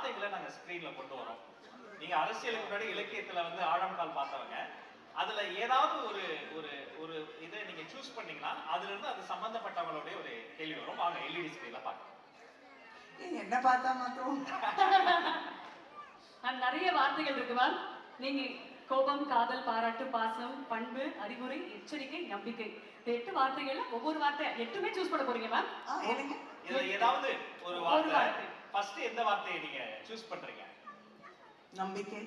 வார்த்தைகளை நாங்க ஸ்கிரீன்ல கொண்டு வரோம். நீங்க அரசியலுக்கு முன்னாடி இலக்கியத்துல வந்து ஆழம் கால் பார்த்தவங்க, அதுல ஏதாவது ஒரு ஒரு ஒரு இதை நீங்க சூஸ் பண்ணீங்கன்னா அதுல இருந்து அது சம்பந்தப்பட்டவங்களுடைய ஒரு கேள்வி வரும். வாங்க எல்இடி ஸ்கிரீன்ல பார்க்கலாம். என்ன பார்த்தா மாத்திரம் நிறைய வார்த்தைகள் இருக்கு மேம். நீங்க கோபம், காதல், பாராட்டு, பாசம், பண்பு, அறிவுரை, எச்சரிக்கை, நம்பிக்கை, 8 வார்த்தைகள்ல ஒவ்வொரு வார்த்தை 8மே சூஸ் பண்ண போறீங்க மேம். இதுல ஏதாவது ஒரு வார்த்தை ஃபர்ஸ்ட் எந்த வார்த்தையை நீங்க சூஸ் பண்றீங்க? நம்பிக்கை.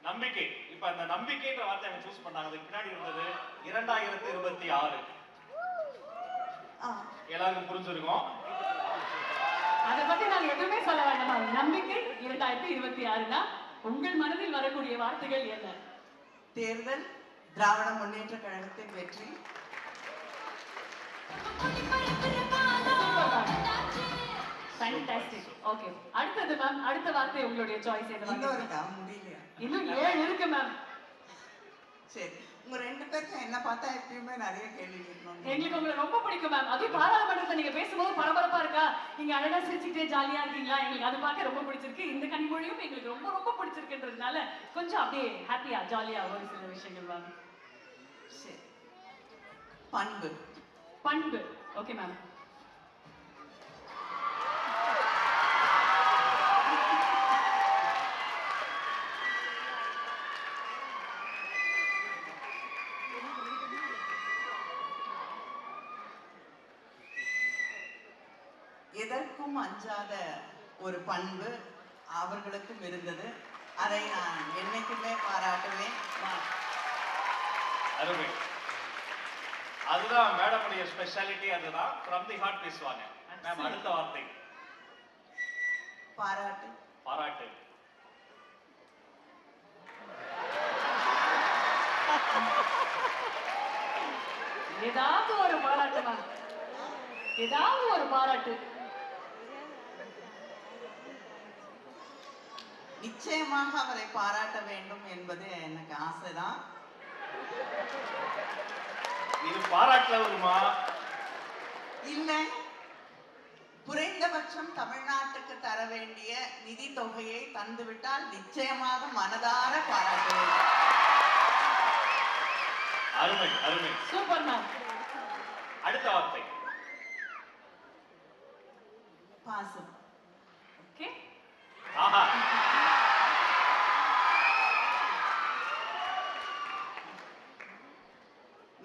நம்பிக்கை. இப்ப அந்த நம்பிக்கைன்ற வார்த்தை அவங்க சூஸ் பண்ணாங்க. அதுக்கு பின்னாடி இருந்தது 2026. எல்லாருக்கும் புரிஞ்சிருக்கும். அதை பத்தி நாங்க எதுவுமே சொல்ல வேண்டாம். நம்பிக்கை 2026னா உங்கள் மனதில் வரக்கூடிய வார்த்தைகள் என்ன? தேர்தல், திராவிட முன்னேற்ற கழகத்தின் வெற்றி. ஃபேண்டாஸ்டிக். ஓகே, அடுத்தது மேம், அடுத்த வார்த்தை உங்களுடைய சாய்ஸ் எது? இன்னும் இருக்கா? முடியலையா? இன்னும் 7 இருக்கு மேம். சரி, உங்க 2 பேருக்கும் என்ன பார்த்தா எப்பயுமே நிறைய கேள்வி கேட்கணும். எங்களுக்கு உங்களை ரொம்ப பிடிக்கும் மேம். அதுவும் பாராளுமன்றத்தை நீங்க பேசும்போது பரபரப்பா இருக்கா, நீங்க அழகா சிரிச்சுட்டே ஜாலியா இருக்கீங்களா, எங்களுக்கு அது பார்க்க ரொம்ப பிடிச்சிருக்கு. இந்த கனிமொழியும் எங்களுக்கு ரொம்ப ரொம்ப பிடிச்சிருக்குன்றதுனால கொஞ்சம் அப்படியே ஹாப்பியா ஜாலியா ஒரு சில விஷயங்கள் மேம். சரி, பண்பு. பண்பு. Okay ma'am. எதற்கும் அஞ்சாத ஒரு பண்பு அவர்களுக்கும் இருந்தது. அதை நான் என்னைக்குமே பாராட்டுவேன். அருமை. அதுதான் மேடமுடைய ஸ்பெஷாலிட்டி. அதுதான் ஃப்ரம் தி ஹார்ட் பேசுவாங்க. மேம், அடுத்த வார்த்தை பாராட்டு. பாராட்டு. ஏதாவது ஒரு பாராட்டு மேம், ஏதாவது ஒரு பாராட்டு. நிச்சயமாக அவரை பாராட்ட வேண்டும் என்பது எனக்கு ஆசைதான். இது பாராட்டல வருமா? இல்ல, குறைந்தபட்சம் தமிழ்நாட்டுக்கு தர வேண்டிய நிதி தொகையை தந்துவிட்டால் நிச்சயமாக மனதார பாராட்டுவேன். அருமை, அருமை. Super ma'am. அடுத்த வார்த்தை பாசம். ஓகே. ஆஹா.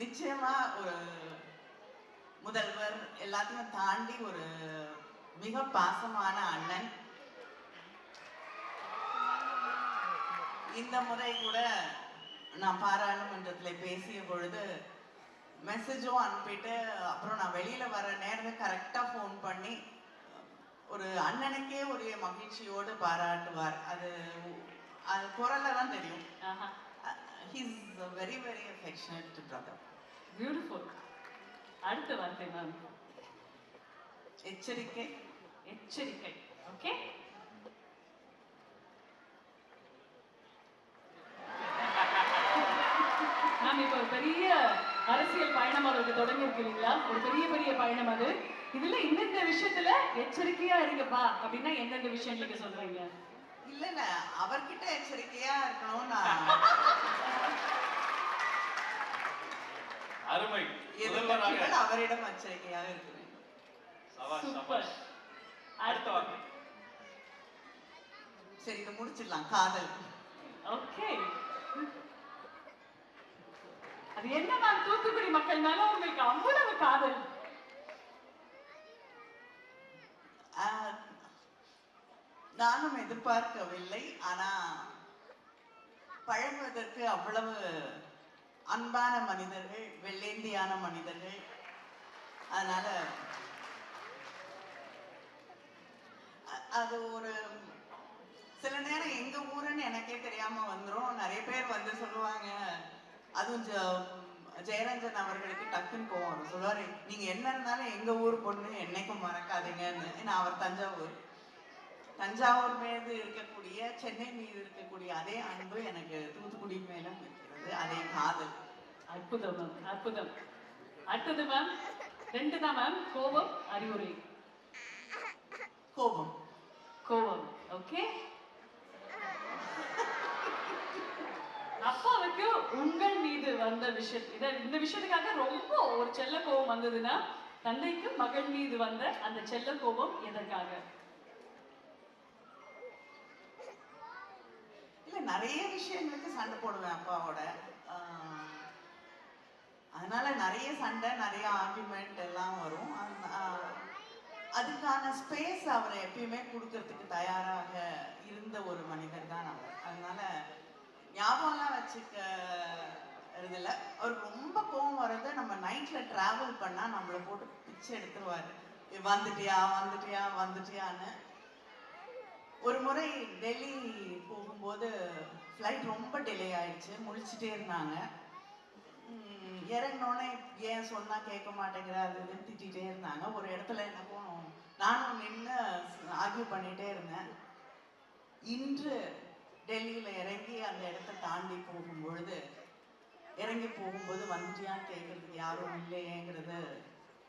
நிச்சயமா ஒரு முதல்வர் எல்லாத்தையும் தாண்டி ஒரு மிக பாசமான அண்ணன். இந்த முறை கூட நான் பாராளுமன்றத்தில் பேசிய பொழுது மெசேஜும் அனுப்பிட்டு அப்புறம் நான் வெளியில வர நேரத்தில் கரெக்டா ஃபோன் பண்ணி ஒரு அண்ணனுக்கே ஒரு மகிழ்ச்சியோடு பாராட்டுவார். அது அது குரல்ல தான் தெரியும். He is a very very affectionate brother. Beautiful. அடுத்த வார்த்தை மேம். எச்சரிக்கை. எச்சரிக்கை. ஓகே. மேம், இப்போ ஒரு பெரிய அரசியல் பயணம் அவருக்கு தொடங்கி இருக்கு இல்லைங்களா? ஒரு பெரிய பெரிய பயணம் அது. இதுல இந்த விஷயத்துல எச்சரிக்கையா இருங்கப்பா அப்படின்னா எந்தெந்த விஷயம் நீங்க சொல்றீங்க? இல்ல, அவர்கிட்ட எச்சரிக்கையா இருக்கணும். அருமை. அவரிடம் எச்சரிக்கையாக இருக்க வேண்டும். சபாஷ், சபாஷ். அடுத்த வார்த்தை. சரி, இதை முடிச்சிடலாம். காதல். ஓகே. அது என்ன மேம், தூத்துக்குடி மக்கள் மேல உங்களுக்கு அவ்வளவு காதல்? நானும் எதிர்பார்க்கவில்லை. ஆனா பழகுவதற்கு அவ்வளவு அன்பான மனிதர்கள், வெள்ளேந்தியான மனிதர்கள். அதனால அது ஒரு சில நேரம் எங்க ஊருன்னு எனக்கே தெரியாம வந்துரும். நிறைய பேர் வந்து சொல்லுவாங்க, அதுவும் ஜெயரஞ்சன் அவர்களுக்கு டக்குன்னு போவோம். அவர் சொல்லுவாரு, நீங்க என்ன இருந்தாலும் எங்க ஊர் பொண்ணு என்னைக்கும் மறக்காதீங்கன்னு. ஏன்னா அவர் தஞ்சாவூர். தஞ்சாவூர் மீது இருக்கக்கூடிய, சென்னை மீது இருக்கக்கூடிய அதே அன்பு எனக்கு தூத்துக்குடி மேலும் இருக்கிறது, அதே காதல். அற்புதம் மேம், அற்புதம். அடுத்தது மேம், 2 தான் மேம். கோபம், அறிவுரை. கோபம். கோவம். ஓகே, அப்பாவுக்கு உங்கள் மீது வந்த இந்த விஷயத்துக்காக ரொம்ப ஒரு செல்ல கோபம் வந்ததுன்னா, தந்தைக்கு மகள் மீது வந்த அந்த செல்ல கோபம் எதற்காக? இல்ல, நிறைய விஷயங்களுக்கு சண்டை போடுவேன் அப்பாவோட. அதனால நிறைய சண்டை, நிறைய ஆர்குமெண்ட் எல்லாம் வரும். அதுக்கான ஸ்பேஸ் அவரை எப்பயுமே கொடுக்கறதுக்கு தயாராக இருந்த ஒரு மனிதர் தான் அவர். அதனால ஞாபகம்லாம் வச்சுக்க இல்லை. அவருக்கு ரொம்ப கோவம் வர்றது, நம்ம நைட்ல டிராவல் பண்ணா நம்மளை போட்டு பிச்சை எடுத்துருவாரு. வந்துட்டியா வந்துட்டியா வந்துட்டியான்னு. ஒரு முறை டெல்லி போகும்போது ஃப்ளைட் ரொம்ப டிலே ஆயிடுச்சு, முழிச்சுட்டே இருந்தாங்க. இறங்கினோடனே ஏன் சொன்னா கேட்க மாட்டேங்கிற அதுன்னு திட்டிகிட்டே இருந்தாங்க. ஒரு இடத்துல என்ன போனோம், நானும் நின்று ஆர்கியூ பண்ணிட்டே இருந்தேன். இன்று டெல்லியில இறங்கி அந்த இடத்த தாண்டி போகும்பொழுது, இறங்கி போகும்போது வந்துட்டியான்னு கேட்கறதுக்கு யாரும் இல்லையேங்கிறது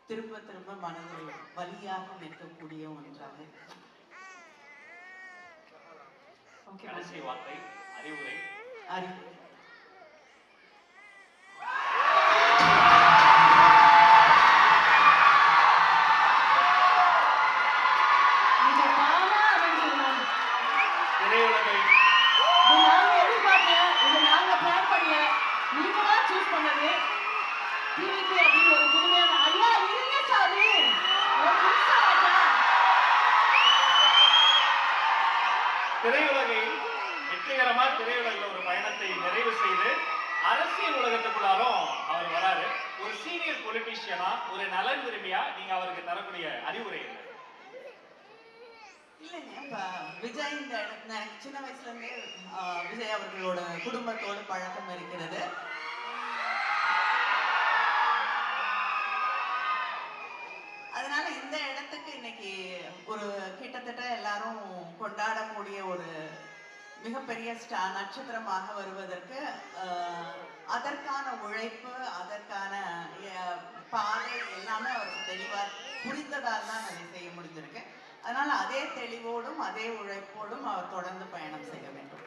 திரும்ப திரும்ப மனதில் வலியாக நிற்கக்கூடிய ஒன்றாக. கடைசி வார்த்தை, அறிவுரை. அறிவுரை திரையுலகை வெற்றிகரமா திரையுலகில் ஒரு பயணத்தை நிறைவு செய்து அரசியல் உலகத்துக்குள்ளாரும் அவர் வராரு. ஒரு சீனியர் பொலிட்டீஷியனா, ஒரு நலன் விரும்பியா நீங்க அவருக்கு தரக்கூடிய அறிவுரை என்ன? இல்லைங்க, இப்ப விஜய் இந்த இடத்துல எனக்கு சின்ன வயசுல இருந்தே விஜய் அவர்களோட குடும்பத்தோட பழக்கம் இருக்கிறது. அதனால இந்த இடத்துக்கு இன்னைக்கு ஒரு கிட்டத்தட்ட எல்லாரும் கொண்டாடக்கூடிய ஒரு மிகப்பெரிய நட்சத்திரமாக வருவதற்கு அதற்கான உழைப்பு, அதற்கான பாதை எல்லாமே அவருக்கு தெளிவா புரிந்ததால் தான் அதை செய்ய முடிஞ்சிருக்கு. அதனால அதே தெளிவோடும் அதே உழைப்போடும் அவர் தொடர்ந்து பயணம் செய்ய வேண்டும்.